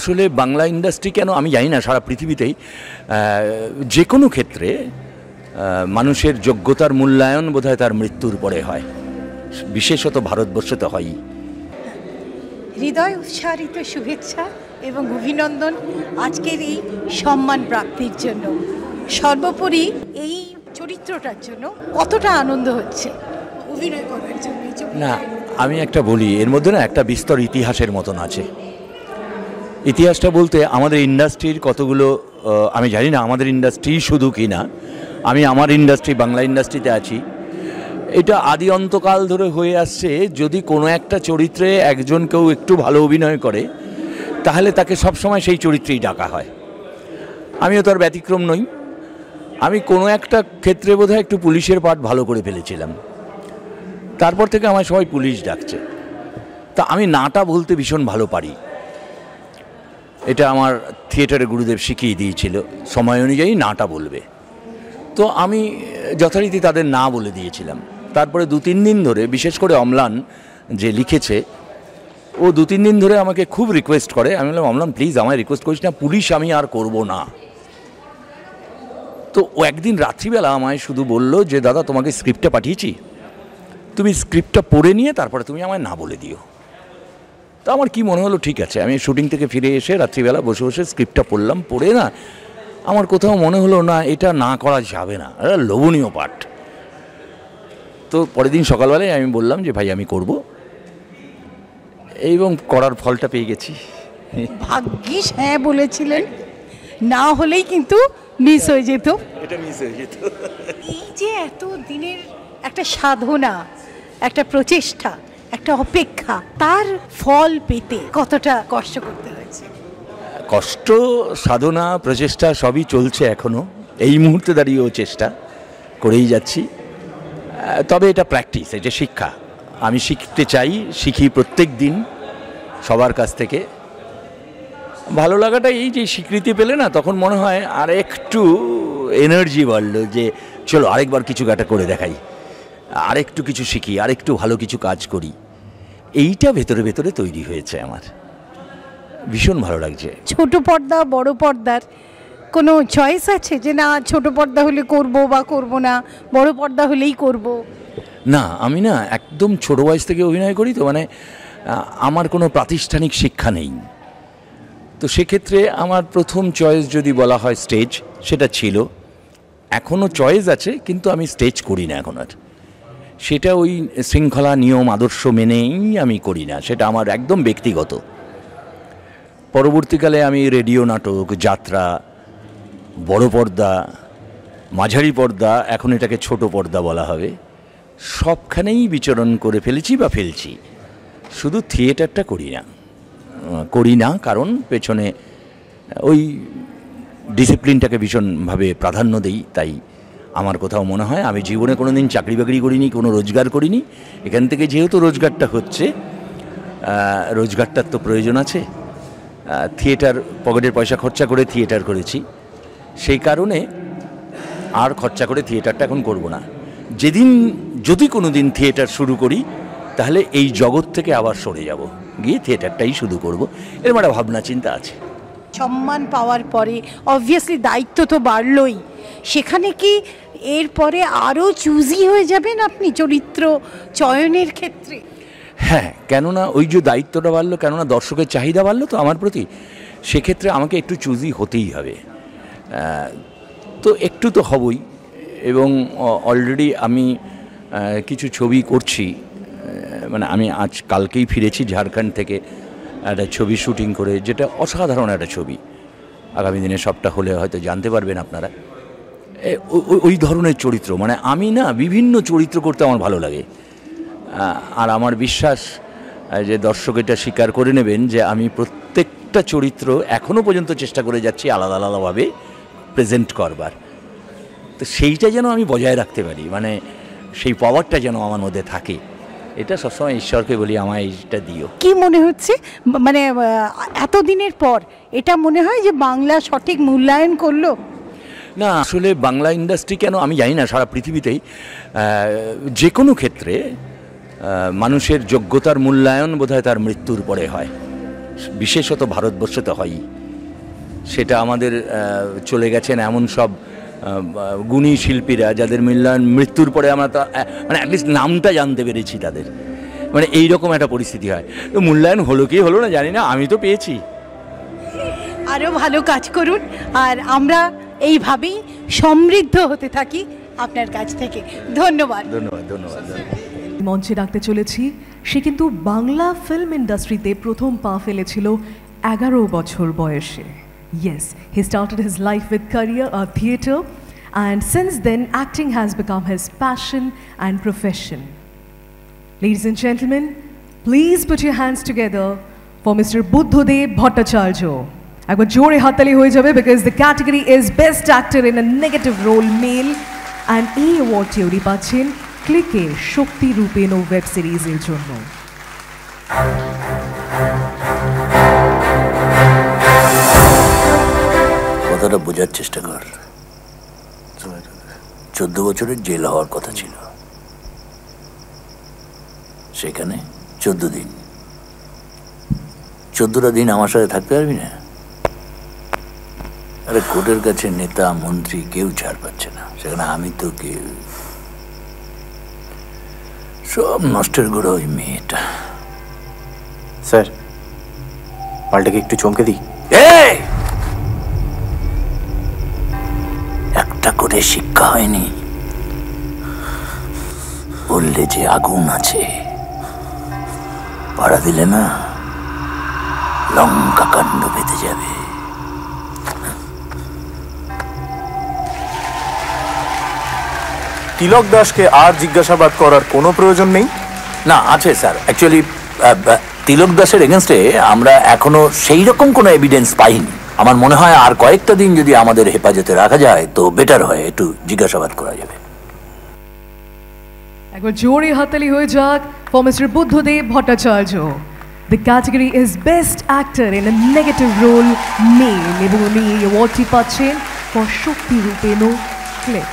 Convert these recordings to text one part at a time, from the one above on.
আসলে বাংলা ইন্ডাস্ট্রি কেন আমি জানি না, সারা পৃথিবীতেই যে কোনো ক্ষেত্রে মানুষের যোগ্যতার মূল্যায়ন বোধহয় তার মৃত্যুর পরে হয়, বিশেষত ভারতবর্ষে তো হয়ই। হৃদয় উৎসারিত শুভেচ্ছা এবং অভিনন্দন আজকের এই সম্মান প্রাপ্তির জন্য। সর্বোপরি এই চরিত্রটার জন্য কতটা আনন্দ হচ্ছে অভিনয় করার জন্য। না, আমি একটা বলি, এর মধ্যে না একটা বিস্তর ইতিহাসের মতন আছে। ইতিহাসটা বলতে আমাদের ইন্ডাস্ট্রির কতগুলো, আমি জানি না আমাদের ইন্ডাস্ট্রি শুধু কি না, আমি আমার ইন্ডাস্ট্রি বাংলা ইন্ডাস্ট্রিতে আছি, এটা আদি অন্তকাল ধরে হয়ে আসছে। যদি কোনো একটা চরিত্রে একজন কেউ একটু ভালো অভিনয় করে তাহলে তাকে সবসময় সেই চরিত্রেই ডাকা হয়। আমিও তার ব্যতিক্রম নই। আমি কোনো একটা ক্ষেত্রে বোধহয় একটু পুলিশের পার্ট ভালো করে ফেলেছিলাম, তারপর থেকে আমার সবাই পুলিশ ডাকছে। তা আমি নাটা বলতে ভীষণ ভালো পারি, এটা আমার থিয়েটারে গুরুদেব শিখিয়ে দিয়েছিল, সময় অনুযায়ী নাটা বলবে। তো আমি যথারীতি তাদের না বলে দিয়েছিলাম। তারপরে 2-3 দিন ধরে, বিশেষ করে অম্লান যে লিখেছে, ও 2-3 দিন ধরে আমাকে খুব রিকোয়েস্ট করে। আমি বললাম, অম্লান প্লিজ আমায় রিকোয়েস্ট করিস না, পুলিশ আমি আর করব না। তো ও একদিন রাত্রিবেলা আমায় শুধু বলল যে দাদা তোমাকে স্ক্রিপ্টটা পাঠিয়েছি, তুমি স্ক্রিপ্টটা পড়ে নিয়ে তারপরে তুমি আমায় না বলে দিও। তো আমার কি মনে হলো, ঠিক আছে। আমি শুটিং থেকে ফিরে এসে রাত্রিবেলা বসে বসে স্ক্রিপ্টটা পড়লাম, পড়ে না আমার কোথাও মনে হলো না এটা না করা যাবে না, এটা লোভনীয় পাঠ। তো পরের দিন সকালবেলায় আমি বললাম যে ভাই আমি করব, এবং করার ফলটা পেয়ে গেছি। ভাগ্যিস হ্যাঁ বলেছিলেন, না হলেই কিন্তু মিস হয়ে যেত। এটা মিস হয়ে যেত। এই যে এত দিনের একটা সাধনা, একটা প্রচেষ্টা, একটা অপেক্ষা, তার ফল পেতে কতটা কষ্ট করতে হয়েছে? কষ্ট, সাধনা, প্রচেষ্টা সবই চলছে এখনও। এই মুহূর্তে দাঁড়িয়েও চেষ্টা করেই যাচ্ছি। তবে এটা প্র্যাকটিস, এটা শিক্ষা। আমি শিখতে চাই, শিখি প্রত্যেক দিন সবার কাছ থেকে। ভালো লাগাটা এই যে স্বীকৃতি পেলে না, তখন মনে হয় আর একটু এনার্জি বাড়লো, যে চলো আরেকবার কিছু একটা করে দেখাই, আরেকটু কিছু শিখি, আরেকটু ভালো কিছু কাজ করি। এইটা ভেতরে ভেতরে তৈরি হয়েছে আমার, ভীষণ ভালো লাগছে। ছোট পর্দা বড় পর্দার কোনো চয়েস আছে যে না ছোট পর্দা হলে করব বা করব না, বড় পর্দা হলেই করব? না, আমি না একদম ছোট বয়স থেকে অভিনয় করি, তো মানে আমার কোনো প্রাতিষ্ঠানিক শিক্ষা নেই। তো সেক্ষেত্রে আমার প্রথম চয়েস যদি বলা হয় স্টেজ, সেটা ছিল। এখনও চয়েস আছে, কিন্তু আমি স্টেজ করি না এখন আর। সেটা ওই শৃঙ্খলা, নিয়ম, আদর্শ মেনেই আমি করি না, সেটা আমার একদম ব্যক্তিগত। পরবর্তীকালে আমি রেডিও নাটক, যাত্রা, বড় পর্দা, মাঝারি পর্দা, এখন এটাকে ছোট পর্দা বলা হবে, সবখানেই বিচরণ করে ফেলেছি বা ফেলছি। শুধু থিয়েটারটা করি না কারণ পেছনে ওই ডিসিপ্লিনটাকে ভীষণভাবে প্রাধান্য দেই। তাই আমার কোথাও মনে হয় আমি জীবনে কোনো দিন চাকরি বাকরি করিনি, কোনো রোজগার করিনি। এখান থেকে যেহেতু রোজগারটা হচ্ছে, রোজগারটার তো প্রয়োজন আছে। থিয়েটার, পকেটের পয়সা খরচা করে থিয়েটার করেছি, সেই কারণে আর খরচা করে থিয়েটারটা এখন করব না। যদি কোনো দিন থিয়েটার শুরু করি, তাহলে এই জগৎ থেকে আবার সরে যাব, গিয়ে থিয়েটারটাই শুরু করব, এরকম একটা ভাবনা চিন্তা আছে। সম্মান পাওয়ার পরে অবভিয়াসলি দায়িত্ব তো বাড়লই, সেখানে কি এরপরে আরও চুজি হয়ে যাবেন আপনি চরিত্র চয়নের ক্ষেত্রে? হ্যাঁ, কেননা ওই যে দায়িত্বটা বাড়লো, কেননা দর্শকের চাহিদা বাড়লো তো আমার প্রতি, সেক্ষেত্রে আমাকে একটু চুজি হতেই হবে। তো একটু তো হবই, এবং অলরেডি আমি কিছু ছবি করছি। মানে আমি কালকেই ফিরেছি ঝাড়খণ্ড থেকে একটা ছবি শুটিং করে, যেটা অসাধারণ একটা ছবি। আগামী দিনে সবটা হলে হয়তো জানতে পারবেন আপনারা। ওই ধরনের চরিত্র, মানে আমি না বিভিন্ন চরিত্র করতে আমার ভালো লাগে। আর আমার বিশ্বাস যে দর্শক এটা স্বীকার করে নেবেন যে আমি প্রত্যেকটা চরিত্র এখনও পর্যন্ত চেষ্টা করে যাচ্ছি আলাদা আলাদাভাবে প্রেজেন্ট করবার। তো সেইটা যেন আমি বজায় রাখতে পারি, মানে সেই পাওয়ারটা যেন আমার মধ্যে থাকে, এটা সবসময় ঈশ্বরকে বলি আমায় এইটা দিও। কি মনে হচ্ছে, মানে এতদিনের পর এটা মনে হয় যে বাংলা সঠিক মূল্যায়ন করলো? না, আসলে বাংলা ইন্ডাস্ট্রি কেন আমি জানি না, সারা পৃথিবীতেই যে কোনো ক্ষেত্রে মানুষের যোগ্যতার মূল্যায়ন বোধহয় তার মৃত্যুর পরে হয়, বিশেষত ভারতবর্ষতে হয়ই। সেটা আমাদের চলে গেছেন এমন সব গুণী শিল্পীরা যাদের মৃত্যুর পরে আমরা তা মানে অ্যাটলিস্ট নামটা জানতে পেরেছি তাদের, মানে এইরকম একটা পরিস্থিতি হয়। তো মূল্যায়ন হলো কি হলো না জানি না, আমি তো পেয়েছি। আরও ভালো কাজ করুন, আর আমরা এইভাবেই সমৃদ্ধ হতে থাকি আপনার কাছ থেকে। ধন্যবাদ। ধন্যবাদ ধন্যবাদ ধন্যবাদ। মঞ্চে ডাকতে চলেছি, সে কিন্তু বাংলা ফিল্ম ইন্ডাস্ট্রিতে প্রথম পা ফেলেছিল 11 বছর বয়সে। Yes, he started his life with career of theatre, and since then acting has become his passion and profession. Ladies and gentlemen, please put your hands together for Mr. Buddhadev Bhattacharya. একবার জোরে হাততালি হয়ে যাবে, because the category is best actor in a negative role male, and এই অ্যাওয়ার্ডটি উনি পাচ্ছেন ক্লিকের শক্তি রূপেণ web সিরিজের জন্য। কথাটা বোঝার চেষ্টা কর। 14 বছরের জেল হওয়ার কথা ছিল, সেখানে 14 দিন। 14টা দিন আমার সাথে থাকতে পারবি না? আরে কোর্টের কাছে নেতা মন্ত্রী কেউ ছাড় পাচ্ছে না, সেখানে আমি তো কেউ। সব নষ্টের গোড়া ওই মেয়েটা। স্যার, মালটাকে একটু চমকে দিই। একটা করে শিক্ষা হয়নি, বললে যে আগুন আছে, পাড়া দিলে না লঙ্কা কাণ্ড বেঁধে যাবে। তিলক দাসকে আর জিজ্ঞাসাবাদ করার কোনো প্রয়োজন নেই? না, আছে স্যার। অ্যাকচুয়ালি তিলক দাসের এগেনস্টে আমরা এখনো সেই রকম কোনো এভিডেন্স পাইনি। আমার মনে হয় আর কয়েকটা দিন যদি আমাদের হেফাজতে রাখা যায় তো বেটার হয়, একটু জিজ্ঞাসাবাদ করা যাবে। একবার জোরে হাততালি হয়ে যাক for Mr. Buddhadev Bhattacharya. The category is best actor in a negative role male, এবং উনি এই অ্যাওয়ার্ডটি পাচ্ছেন for শক্তি রূপেণ ক্লিক।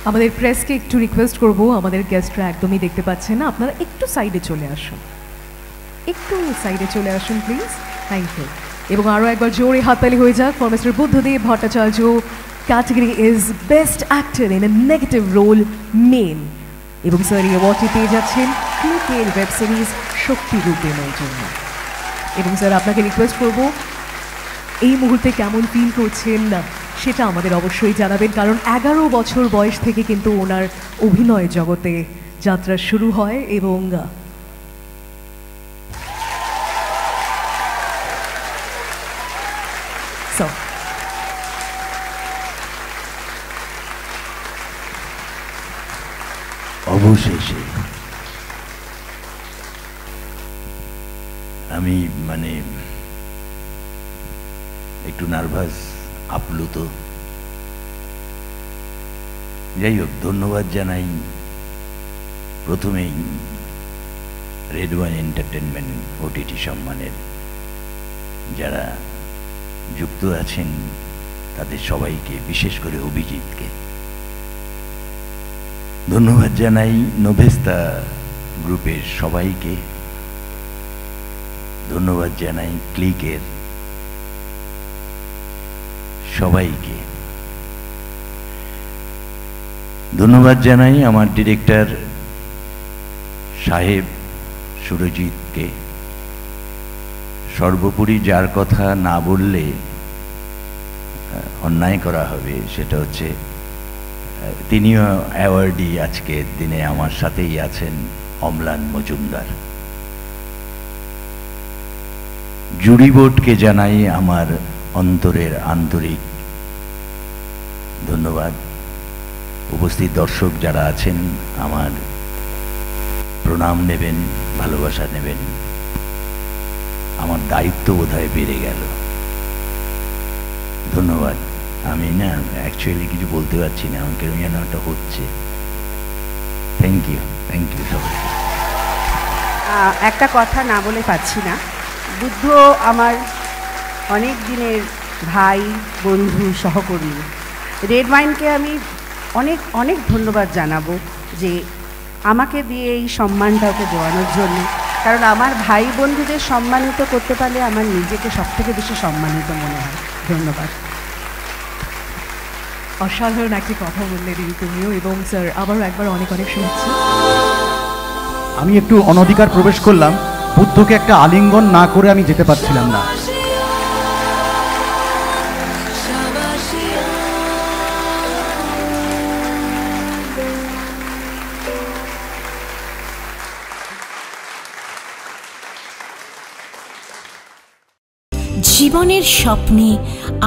আমাদের প্রেসকে একটু রিকোয়েস্ট করব, আমাদের গেস্টরা একদমই দেখতে পাচ্ছেন না, আপনারা একটু সাইডে চলে আসুন, একটু সাইডে চলে আসুন প্লিজ, থ্যাংক ইউ। এবং আরও একবার জোরে হাততালি হয়ে যাক for mister Buddhadeb Bhattacharya. Category is best actor in a negative role male, এবং স্যার এই অ্যাওয়ার্ডটি পেয়ে যাচ্ছেন ক্লিকের ওয়েব সিরিজ শক্তি রূপেণের জন্য। এবং স্যার আপনাকে রিকোয়েস্ট করব, এই মুহূর্তে কেমন ফিল করছেন না সেটা আমাদের অবশ্যই জানাবেন, কারণ 11 বছর বয়স থেকে কিন্তু ওনার অভিনয় জগতে যাত্রা শুরু হয়। এবং অবশেষে আমি মানে একটু নার্ভাস, আপ্লুত। যাই হোক, ধন্যবাদ জানাই প্রথমেই রেড ওয়াইন এন্টারটেনমেন্ট ওটিটি সম্মানের যারা যুক্ত আছেন তাদের সবাইকে, বিশেষ করে অভিজিৎকে ধন্যবাদ জানাই, নোভেস্তা গ্রুপের সবাইকে ধন্যবাদ জানাই, ক্লিকের সবাইকে ধন্যবাদ জানাই, আমার ডিরেক্টর সাহেব সুরজিৎকে। সর্বোপরি যার কথা না বললে অন্যায় করা হবে সেটা হচ্ছে তিনিও অ্যাওয়ার্ডি আজকের দিনে আমার সাথেই আছেন, অম্লান মজুমদার। জুরি বোর্ডকে জানাই আমার অন্তরের আন্তরিক ধন্যবাদ। উপস্থিত দর্শক যারা আছেন আমার প্রণাম নেবেন, ভালোবাসা নেবেন। আমার দায়িত্ব বোধহয় বেড়ে গেল। ধন্যবাদ। আমি না অ্যাকচুয়ালি কিছু বলতে পারছি না, আমাকে যেন একটা হচ্ছে। থ্যাংক ইউ সবাই। একটা কথা না বলে পাচ্ছি না, বুদ্ধ আমার অনেক দিনের ভাই, বন্ধু, সহকর্মী। রেড ওয়াইনকে আমি অনেক অনেক ধন্যবাদ জানাবো যে আমাকে দিয়ে এই সম্মানটা ওকে দেওয়ানোর জন্য, কারণ আমার ভাই বন্ধুদের সম্মানিত করতে পারলে আমার নিজেকে সবথেকে বেশি সম্মানিত মনে হয়। ধন্যবাদ। অসাধারণ একটি কথা বললে দিদি তুমিও, এবং স্যার আবারও একবার অনেক অনেক শুভেচ্ছা। আমি একটু অনধিকার প্রবেশ করলাম, বুদ্ধকে একটা আলিঙ্গন না করে আমি যেতে পারছিলাম না। জীবনের স্বপ্নে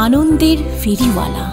আনন্দের ফেরিওয়ালা।